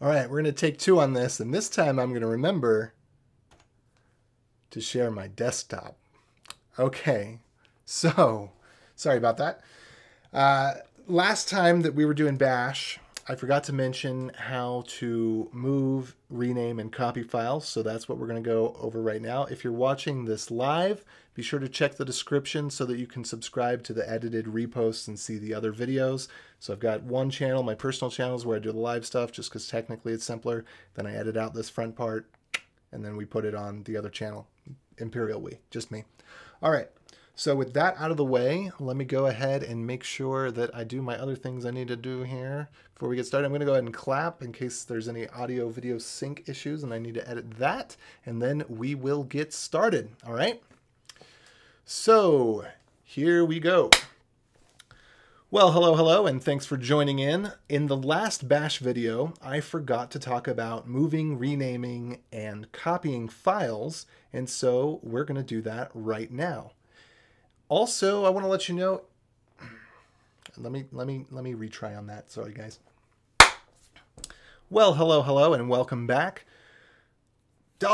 All right, we're going to take two on this, and this time I'm going to remember to share my desktop. Okay, so sorry about that. Last time that we were doing Bash, I forgot to mention how to move, rename, and copy files, so that's what we're going to go over right now. If you're watching this live, be sure to check the description so that you can subscribe to the edited reposts and see the other videos. So I've got one channel, my personal channels, where I do the live stuff just because technically it's simpler. Then I edit out this front part, and then we put it on the other channel, Imperial We, just me. All right. So with that out of the way, let me go ahead and make sure that I do my other things I need to do here before we get started. I'm going to go ahead and clap in case there's any audio video sync issues and I need to edit that, and then we will get started. All right. So here we go. Well, hello, and thanks for joining in. In the last Bash video, I forgot to talk about moving, renaming, and copying files, and so we're going to do that right now. Also, I want to let you know, let me retry on that. Sorry, guys. Well, hello, and welcome back. Brain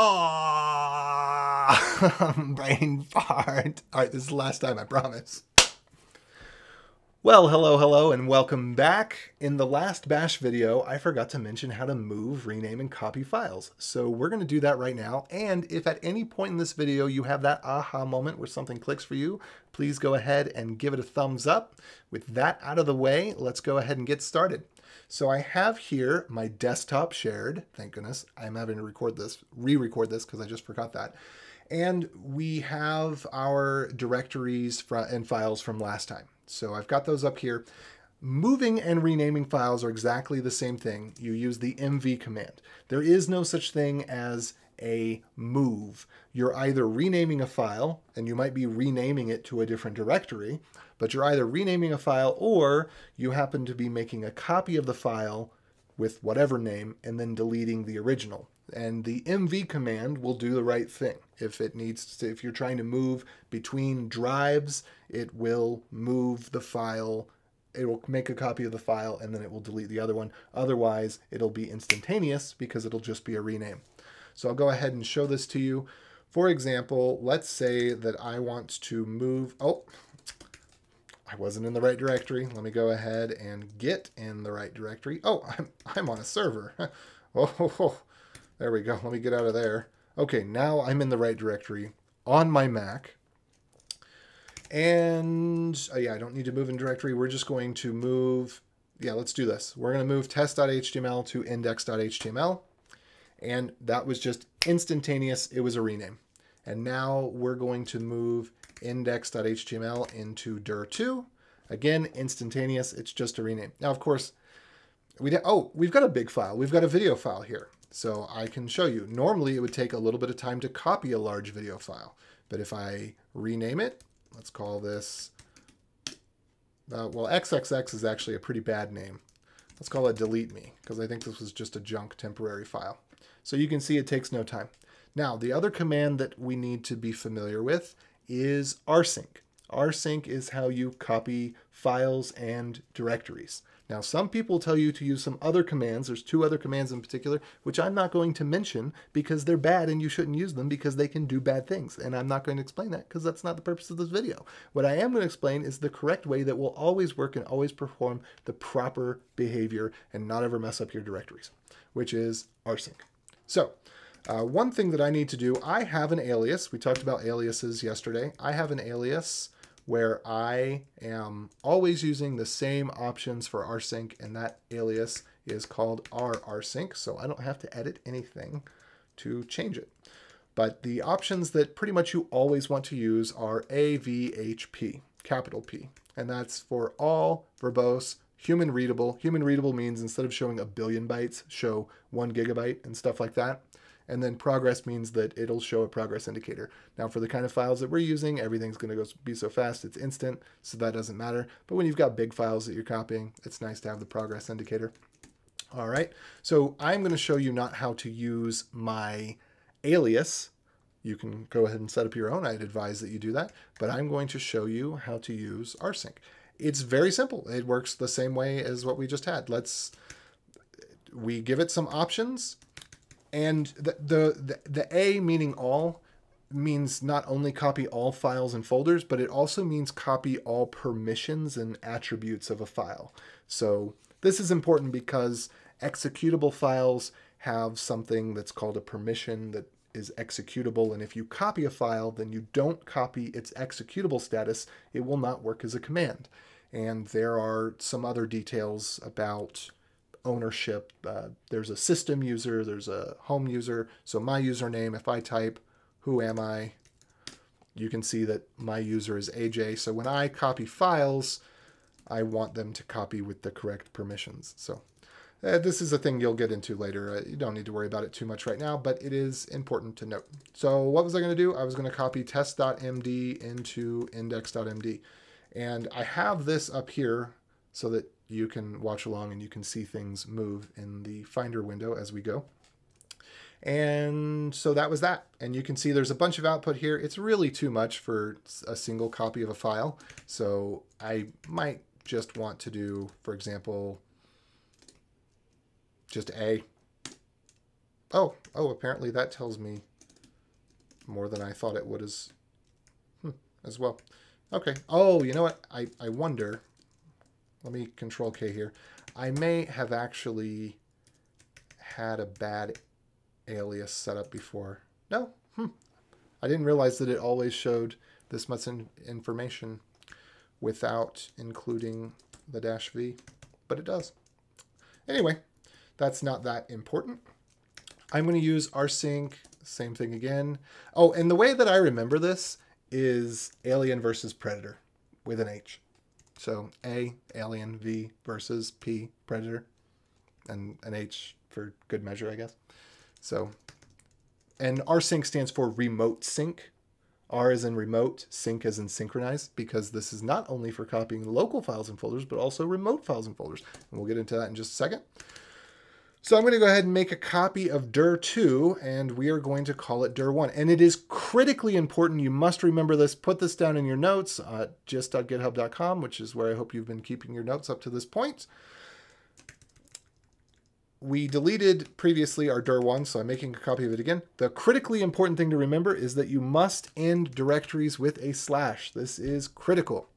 fart. All right, this is the last time, I promise. Well, hello, and welcome back. In the last Bash video, I forgot to mention how to move, rename, and copy files. So we're going to do that right now. And if at any point in this video you have that aha moment where something clicks for you, please go ahead and give it a thumbs up. With that out of the way, let's go ahead and get started. So I have here my desktop shared. Thank goodness. I'm having to re-record this because I just forgot that. And we have our directories and files from last time. So I've got those up here. Moving and renaming files are exactly the same thing. You use the mv command. There is no such thing as a move. You're either renaming a file, and you might be renaming it to a different directory, but you're either renaming a file or you happen to be making a copy of the file with whatever name and then deleting the original. And the mv command will do the right thing. If it needs to, if you're trying to move between drives, it will move the file, it will make a copy of the file, and then it will delete the other one. Otherwise, it'll be instantaneous because it'll just be a rename. So I'll go ahead and show this to you. For example, let's say that I want to move, oh, I wasn't in the right directory. Let me go ahead and get in the right directory. Oh, I'm on a server. Oh, there we go. Let me get out of there. Okay, now I'm in the right directory on my Mac. And yeah, I don't need to move in directory. We're just going to move, yeah, let's do this. We're going to move test.html to index.html. And that was just instantaneous. It was a rename. And now we're going to move index.html into dir2. Again, instantaneous. It's just a rename. Now, of course, we've got a big file. We've got a video file here. So I can show you. Normally, it would take a little bit of time to copy a large video file. But if I rename it, let's call this, well, XXX is actually a pretty bad name. Let's call it delete me, because I think this was just a junk temporary file. So you can see it takes no time. Now, the other command that we need to be familiar with is rsync. Rsync is how you copy files and directories. Now, some people tell you to use some other commands. There's two other commands in particular, which I'm not going to mention because they're bad and you shouldn't use them because they can do bad things. And I'm not going to explain that because that's not the purpose of this video. What I am going to explain is the correct way that will always work and always perform the proper behavior and not ever mess up your directories, which is rsync. So one thing that I need to do, I have an alias. We talked about aliases yesterday. I have an alias where I am always using the same options for rsync, and that alias is called rsync, so I don't have to edit anything to change it. But the options that pretty much you always want to use are AVHP, capital P, and that's for all, verbose, human readable. Human readable means instead of showing 1 billion bytes, show 1 gigabyte and stuff like that. And then progress means that it'll show a progress indicator. Now, for the kind of files that we're using, everything's going to be so fast, it's instant, so that doesn't matter. But when you've got big files that you're copying, it's nice to have the progress indicator. All right, so I'm going to show you not how to use my alias. You can go ahead and set up your own. I'd advise that you do that. But I'm going to show you how to use rsync. It's very simple. It works the same way as what we just had. we give it some options, and the A, meaning all, means not only copy all files and folders, but it also means copy all permissions and attributes of a file. So this is important because executable files have something that's called a permission that is executable, and if you copy a file, then you don't copy its executable status. It will not work as a command. And there are some other details about ownership. There's a system user, there's a home user. So my username, if I type who am I, you can see that my user is AJ. So when I copy files, I want them to copy with the correct permissions. So this is a thing you'll get into later. You don't need to worry about it too much right now, but it is important to note. So what was I going to do? I was going to copy test.md into index.md. And I have this up here so that you can watch along and you can see things move in the Finder window as we go. And so that was that. And you can see there's a bunch of output here. It's really too much for a single copy of a file. So I might just want to do, for example, just A. Oh, apparently that tells me more than I thought it would as well. Okay. Oh, you know what? I wonder. Let me Control K here. I may have actually had a bad alias set up before. No. I didn't realize that it always showed this much information without including the -v, but it does. Anyway, that's not that important. I'm going to use rsync, same thing again. Oh, and the way that I remember this is alien versus predator with an H. So A, alien, V versus P, predator, and an H for good measure, I guess. So, and rsync stands for remote sync. R as in remote, sync as in synchronize, because this is not only for copying local files and folders, but also remote files and folders. And we'll get into that in just a second. So I'm going to go ahead and make a copy of dir2, and we are going to call it dir1. And it is critically important. You must remember this. Put this down in your notes at just.github.com, which is where I hope you've been keeping your notes up to this point. We deleted previously our dir1, so I'm making a copy of it again. The critically important thing to remember is that you must end directories with a /. This is critical,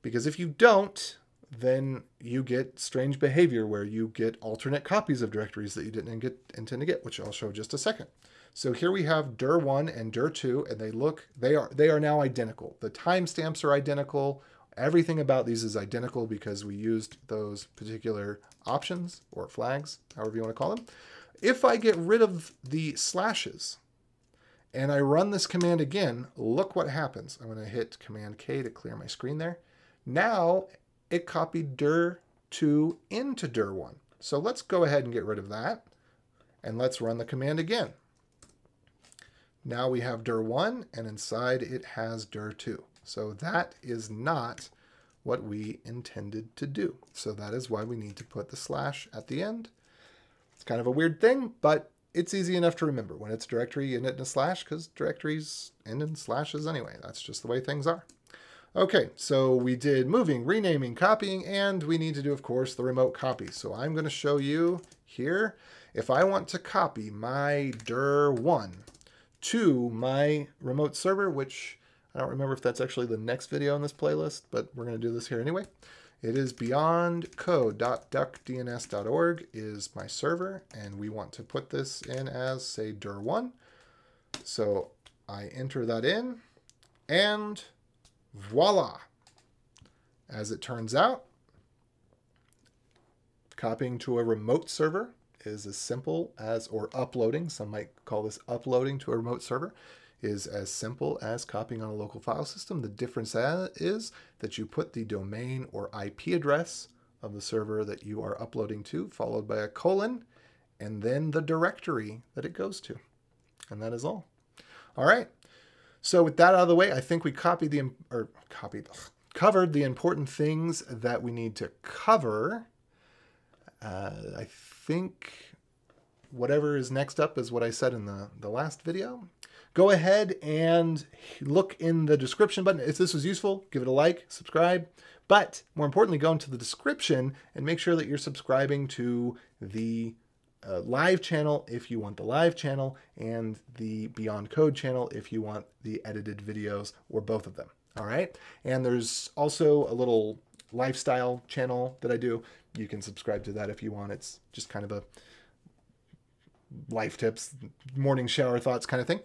because if you don't, then you get strange behavior where you get alternate copies of directories that you didn't intend to get, which I'll show in just a second. So here we have dir1 and dir2, and they are now identical. The timestamps are identical. Everything about these is identical because we used those particular options or flags, however you want to call them. If I get rid of the slashes and I run this command again, look what happens. I'm going to hit Command K to clear my screen there. Now it copied dir2 into dir1. So let's go ahead and get rid of that, and let's run the command again. Now we have dir1, and inside it has dir2. So that is not what we intended to do. So that is why we need to put the / at the end. It's kind of a weird thing, but it's easy enough to remember. When it's directory, you end it in a / because directories end in slashes anyway. That's just the way things are. Okay, so we did moving, renaming, copying, and we need to do, of course, the remote copy. So I'm going to show you here, if I want to copy my dir1 to my remote server, which I don't remember if that's actually the next video in this playlist, but we're going to do this here anyway. It is beyondcode.duckdns.org is my server, and we want to put this in as, say, dir1. So I enter that in, and voila! As it turns out, copying to a remote server is as simple as, or uploading, some might call this uploading to a remote server, is as simple as copying on a local file system. The difference is that you put the domain or IP address of the server that you are uploading to, followed by a colon, and then the directory that it goes to. And that is all. All right. So with that out of the way, I think we covered the important things that we need to cover. I think whatever is next up is what I said in the last video. Go ahead and look in the description button. If this was useful, give it a like, subscribe. But more importantly, go into the description and make sure that you're subscribing to the live channel if you want the live channel, and the Beyond Code channel if you want the edited videos, or both of them. All right. And there's also a little lifestyle channel that I do. You can subscribe to that if you want. It's just kind of a life tips, morning shower thoughts kind of thing.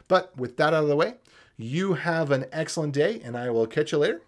But with that out of the way, you have an excellent day, and I will catch you later.